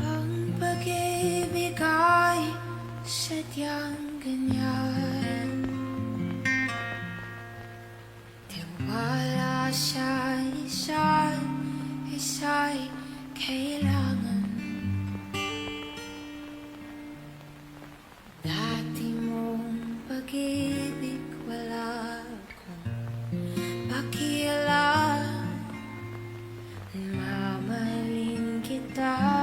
Ang pag-ibig ay sadyang ganyan. Tiwala sa isa't isa'y kailangan. Dati mong pag-ibig wala akong pakialam. Mamahalin kita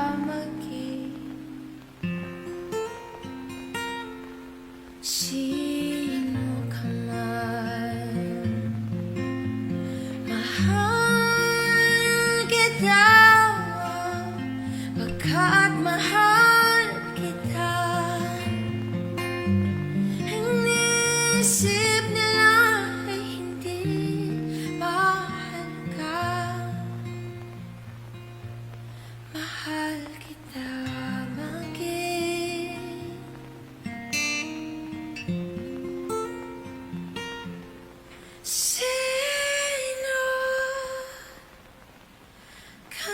sino ka man. Mahal kita pagkat mahal kita. Ang isip nila ay hindi mahal ka. Mahal kita sino ka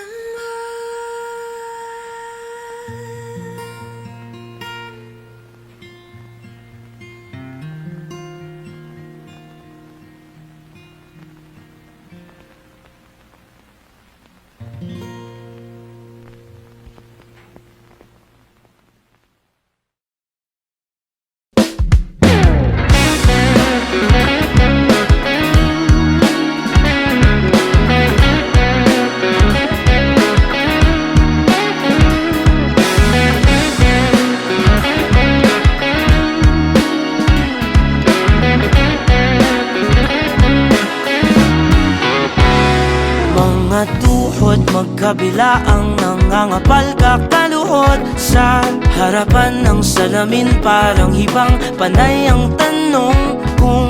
magkabila ang nangangapal kakaluhod sa harapan ng salamin. Parang hibang panay ang tanong kung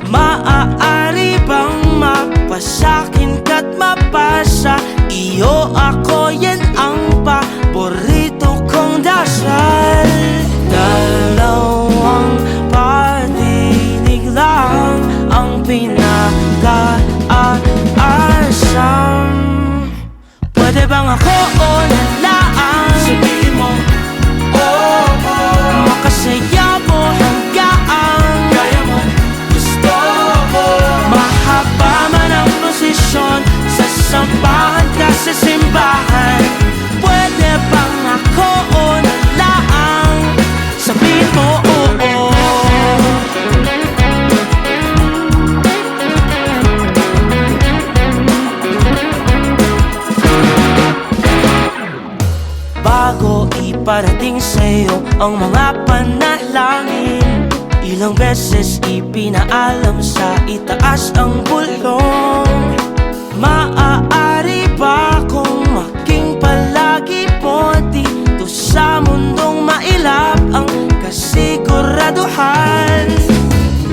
maaari bang mapasakin ka't mapasa iyo ako. Yan ang paborito kong dasal. Dalawang patinig lang ang pinag-aasam. Pwede bang ako o nalaan? Sabihin mo, oh, oh. Makasaya mo hanggaan kaya mo, gusto mo. Mahaba man ang prosesyon, sasampahan ka sa simbahan. Pwede bang ako o nalaan? Sabihin mo, oh, oh. Bago iparating sa'yo ang mga panalangin, ilang beses ipinaalam sa itaas ang bulong. Maaari ba kung maging palagi po dito sa mundong mailap ang kasiguraduhan?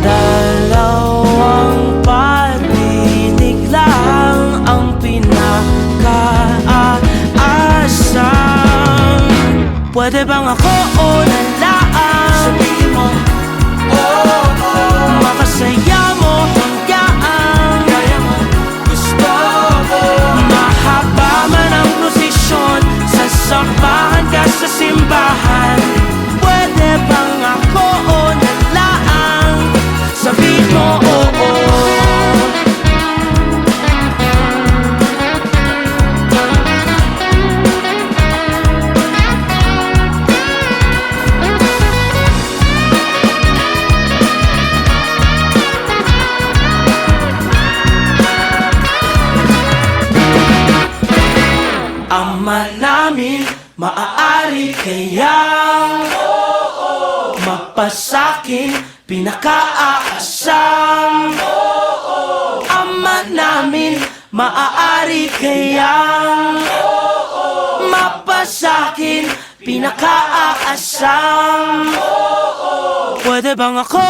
Dalawang patinig lang ang pinaka-asam. Pwede bang ako o nalaan? Sabihin mo, oh, oh. Makasaya mo hanggaan kaya mo, gusto mo. Mahaba man ang prosesyon, sasampahan ka sa simbahan. Pwede bang ako o nalaan? Sabihin mo, oh, oh. Ama namin, maaari kayang mapasakin pinaka-aasam. Ama namin, maaari kayang mapasakin pinaka-aasam. Pwede bang ako